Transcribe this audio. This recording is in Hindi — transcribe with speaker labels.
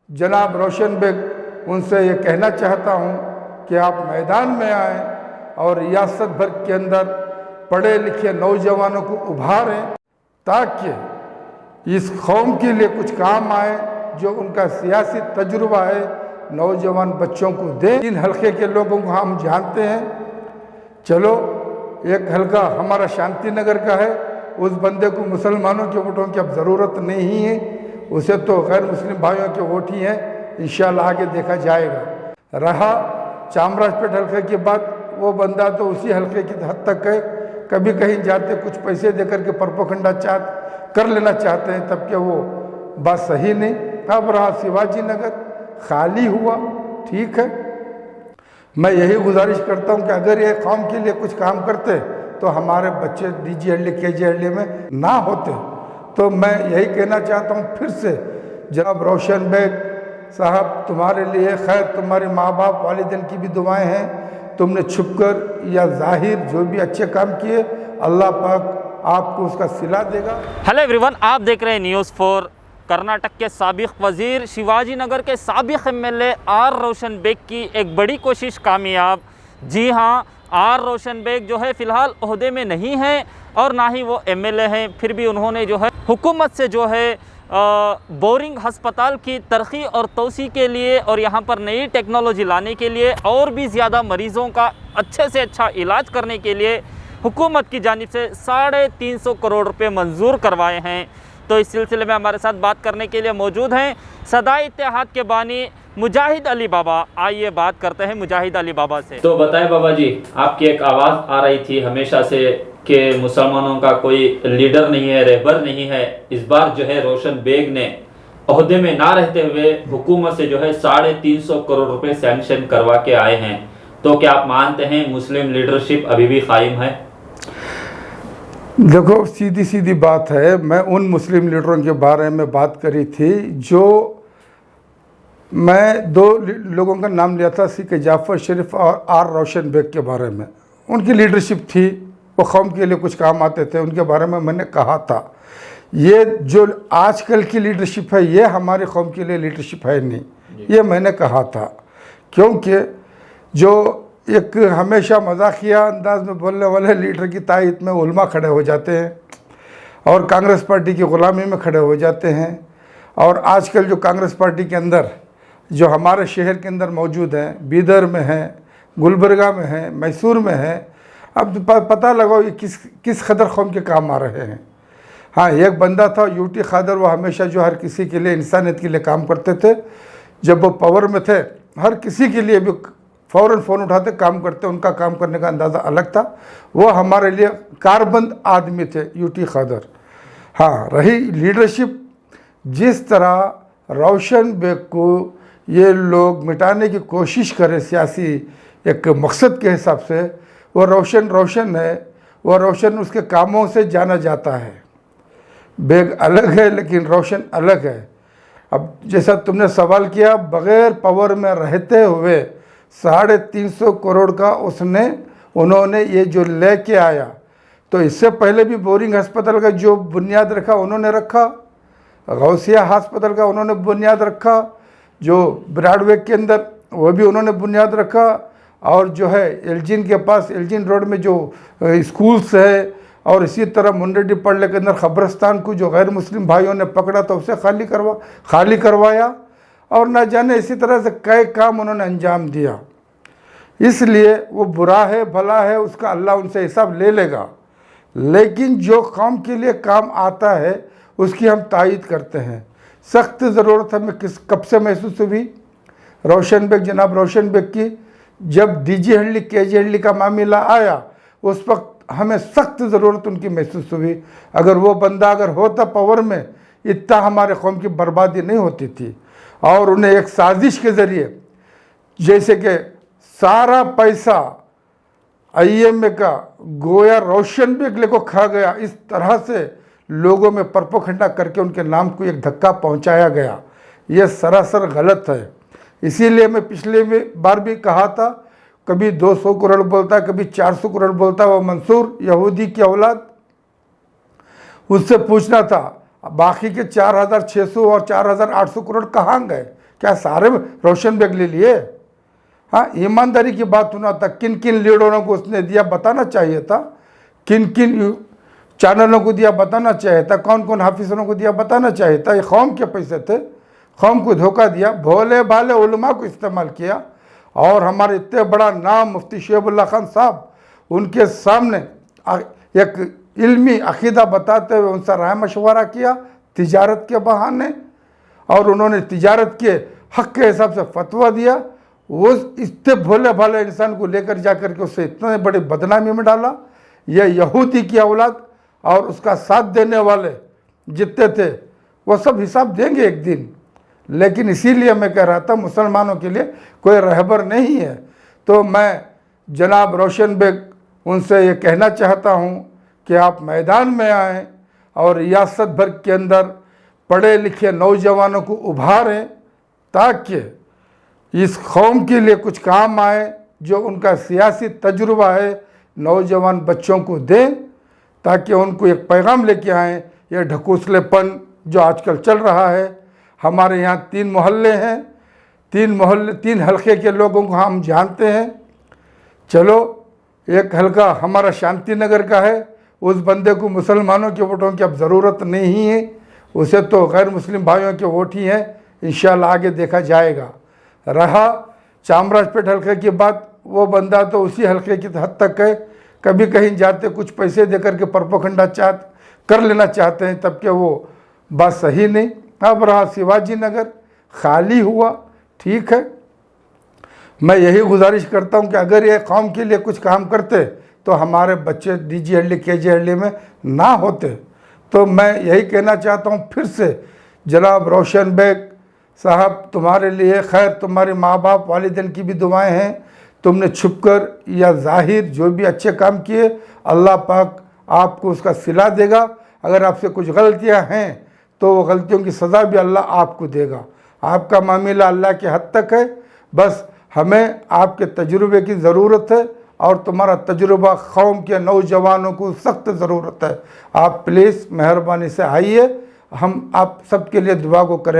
Speaker 1: जनाब रोशन बेग उनसे ये कहना चाहता हूँ कि आप मैदान में आएँ और रियासत भर के अंदर पढ़े लिखे नौजवानों को उभारें ताकि इस कौम के लिए कुछ काम आए, जो उनका सियासी तजुर्बा है नौजवान बच्चों को दें। इन हलके के लोगों को हम जानते हैं। चलो, एक हलका हमारा शांति नगर का है, उस बंदे को मुसलमानों के वोटों की अब ज़रूरत नहीं है, उसे तो गैर मुस्लिम भाइयों के वोट ही हैं। इंशाल्लाह आगे देखा जाएगा। रहा चामराजपेट हलके की बात, वो बंदा तो उसी हलके की हद तक है, कभी कहीं जाते कुछ पैसे देकर के परपोखंडा कर लेना चाहते हैं, तब के वो बात सही नहीं। अब रहा शिवाजी नगर, खाली हुआ, ठीक है। मैं यही गुजारिश करता हूं कि अगर ये कौम के लिए कुछ काम करते तो हमारे बच्चे DGLD KGLD में ना होते। तो मैं यही कहना चाहता हूं फिर से, जनाब रोशन बेग साहब, तुम्हारे लिए खैर, तुम्हारे माँ बाप वालिदैन की भी दुआएं हैं। तुमने छुपकर या जाहिर जो भी अच्छे काम किए, अल्लाह पाक आपको उसका सिला देगा।
Speaker 2: हेलो एवरीवन, आप देख रहे हैं न्यूज़ 4। कर्नाटक के साबिक वज़ीर, शिवाजी नगर के साबिक MLA आर रोशन बेग की एक बड़ी कोशिश कामयाब। जी हाँ, आर रोशन बेग जो है फ़िलहाल ओहदे में नहीं है और ना ही वो MLA हैं, फिर भी उन्होंने जो है हुकूमत से जो है बोरिंग हस्पताल की तरक्की और तोसी के लिए और यहाँ पर नई टेक्नोलॉजी लाने के लिए और भी ज़्यादा मरीज़ों का अच्छे से अच्छा इलाज करने के लिए हुकूमत की जानिब से 350 करोड़ रुपए मंजूर करवाए हैं। तो इस सिलसिले में हमारे साथ बात करने के लिए मौजूद हैं सदाई इत्तेहाद के बानी मुजाहिद अली बाबा। आइए बात करते हैं मुजाहिद अली बाबा से।
Speaker 3: तो बताएं बाबा जी, आपकी एक आवाज़ आ रही थी हमेशा से कि मुसलमानों का कोई लीडर नहीं है, रहबर नहीं है। इस बार जो है रोशन बेग ने ओहदे में ना रहते हुए हुकूमत से जो है 350 करोड़ रुपए सैंक्शन करवा के आए हैं। तो क्या आप मानते हैं मुस्लिम लीडरशिप अभी भी कायम है?
Speaker 1: देखो, सीधी सीधी बात है। मैं उन मुस्लिम लीडरों के बारे में बात करी थी जो मैं दो लोगों का नाम लिया था, CK जाफ़र शरीफ और आर रोशन बेग के बारे में। उनकी लीडरशिप थी, वो कौम के लिए कुछ काम आते थे, उनके बारे में मैंने कहा था। ये जो आजकल की लीडरशिप है, ये हमारी कौम के लिए लीडरशिप है नहीं, ये मैंने कहा था। क्योंकि जो एक हमेशा मजाकिया अंदाज में बोलने वाले लीडर की तायद में उलमा खड़े हो जाते हैं और कांग्रेस पार्टी की ग़ुलामी में खड़े हो जाते हैं। और आजकल जो कांग्रेस पार्टी के अंदर जो हमारे शहर के अंदर मौजूद हैं, बीदर में हैं, गुलबर्गा में हैं, मैसूर में हैं, अब पता लगाओ ये किस कदर कौम के काम आ रहे हैं। हाँ, एक बंदा था UT खादर, वो हमेशा जो हर किसी के लिए, इंसानियत के लिए काम करते थे। जब वो पावर में थे, हर किसी के लिए भी फ़ौरन फ़ोन उठाते, काम करते, उनका काम करने का अंदाज़ा अलग था। वो हमारे लिए कारबंद आदमी थे, UT खादर। हाँ, रही लीडरशिप, जिस तरह रोशन बेग को ये लोग मिटाने की कोशिश करें सियासी एक मकसद के हिसाब से, वो रोशन है, वो रोशन उसके कामों से जाना जाता है। बेग अलग है लेकिन रोशन अलग है। अब जैसा तुमने सवाल किया, बग़ैर पावर में रहते हुए 350 करोड़ का उन्होंने ये जो लेके आया, तो इससे पहले भी बोरिंग अस्पताल का जो बुनियाद रखा उन्होंने रखा, गौसिया अस्पताल का उन्होंने बुनियाद रखा, जो ब्रॉडवे के अंदर वो भी उन्होंने बुनियाद रखा, और जो है एल्जिन के पास, एल्जिन रोड में जो स्कूल्स है, और इसी तरह मुंडेडी पड़ले के अंदर खबरस्तान को जो गैर मुस्लिम भाइयों ने पकड़ा तो उसे खाली करवाया, और न जाने इसी तरह से कई काम उन्होंने अंजाम दिया। इसलिए वो बुरा है भला है, उसका अल्लाह उनसे हिसाब ले लेगा। लेकिन जो कौम के लिए काम आता है उसकी हम तायद करते हैं। सख्त ज़रूरत हमें कब से महसूस हुई? रोशन बेग, जनाब रोशन बेग की जब DGLD KGLD का मामला आया, उस वक्त हमें सख्त ज़रूरत उनकी महसूस हुई। अगर वो बंदा होता पावर में, इतना हमारे कौम की बर्बादी नहीं होती थी। और उन्हें एक साजिश के ज़रिए, जैसे कि सारा पैसा IMA का गोया रोशन बेग को खा गया, इस तरह से लोगों में परपोखंडा करके उनके नाम को एक धक्का पहुंचाया गया। यह सरासर गलत है। इसीलिए मैं पिछले बार भी कहा था, कभी 200 करोड़ बोलता, कभी 400 करोड़ बोलता। वो मंसूर यहूदी की औलाद, उससे पूछना था बाकी के 4600 और 4800 करोड़ कहाँ गए, क्या सारे रोशन बेग ले लिए? हाँ, ईमानदारी की बात होना था। किन किन लीडरों को उसने दिया बताना चाहिए था, किन किन चैनलों को दिया बताना चाहिए था, कौन कौन हाफिजों को दिया बताना चाहिए था। ये कौम के पैसे थे, कौम को धोखा दिया, भोले भाले उलमा को इस्तेमाल किया। और हमारे इतने बड़ा नाम मुफ्ती शोएबुल्लाह खान साहब, उनके सामने एक इल्मी अकीदा बताते हुए उनसे राय मशवरा किया तिजारत के बहाने, और उन्होंने तिजारत के हक़ के हिसाब से फतवा दिया। वो इतने भोले भाले इंसान को लेकर जाकर के उसे इतने बड़ी बदनामी में डाला। यह यहूदी की औलाद और उसका साथ देने वाले जितने थे वो सब हिसाब देंगे एक दिन। लेकिन इसीलिए मैं कह रहा था मुसलमानों के लिए कोई रहबर नहीं है। तो मैं जनाब रोशन बेग उनसे ये कहना चाहता हूँ कि आप मैदान में आएँ और रियासत भर के अंदर पढ़े लिखे नौजवानों को उभारें, ताकि इस कौम के लिए कुछ काम आए। जो उनका सियासी तजुर्बा है नौजवान बच्चों को दें, ताकि उनको एक पैगाम लेके आएँ। ये ढकोसलेपन जो आजकल चल रहा है, हमारे यहाँ 3 मोहल्ले हैं, 3 हलके के लोगों को हम जानते हैं। चलो, एक हलका हमारा शांति नगर का है, उस बंदे को मुसलमानों के वोटों की अब ज़रूरत नहीं है, उसे तो गैर मुस्लिम भाइयों के वोट ही हैं। इंशाल्लाह आगे देखा जाएगा। रहा चामराजपेट हलके की बात, वो बंदा तो उसी हलके की हद तक है, कभी कहीं जाते कुछ पैसे देकर के परपोखंडा कर लेना चाहते हैं, तब के वो बात सही नहीं। अब रहा शिवाजी नगर, खाली हुआ, ठीक है। मैं यही गुजारिश करता हूं कि अगर ये कौम के लिए कुछ काम करते तो हमारे बच्चे DG KG में ना होते। तो मैं यही कहना चाहता हूं फिर से, जनाब रोशन बेग साहब, तुम्हारे लिए खैर, तुम्हारे माँ बाप वालिदैन की भी दुआएं हैं। तुमने छुपकर या जाहिर जो भी अच्छे काम किए, अल्लाह पाक आपको उसका सिला देगा। अगर आपसे कुछ गलतियां हैं तो वो गलतियों की सज़ा भी अल्लाह आपको देगा। आपका मामला अल्लाह के हद तक है। बस हमें आपके तजुर्बे की ज़रूरत है, और तुम्हारा तजुर्बा कौम के नौजवानों को सख्त ज़रूरत है। आप प्लीज़ मेहरबानी से आइए, हम आप सबके लिए दुआ को करेंगे।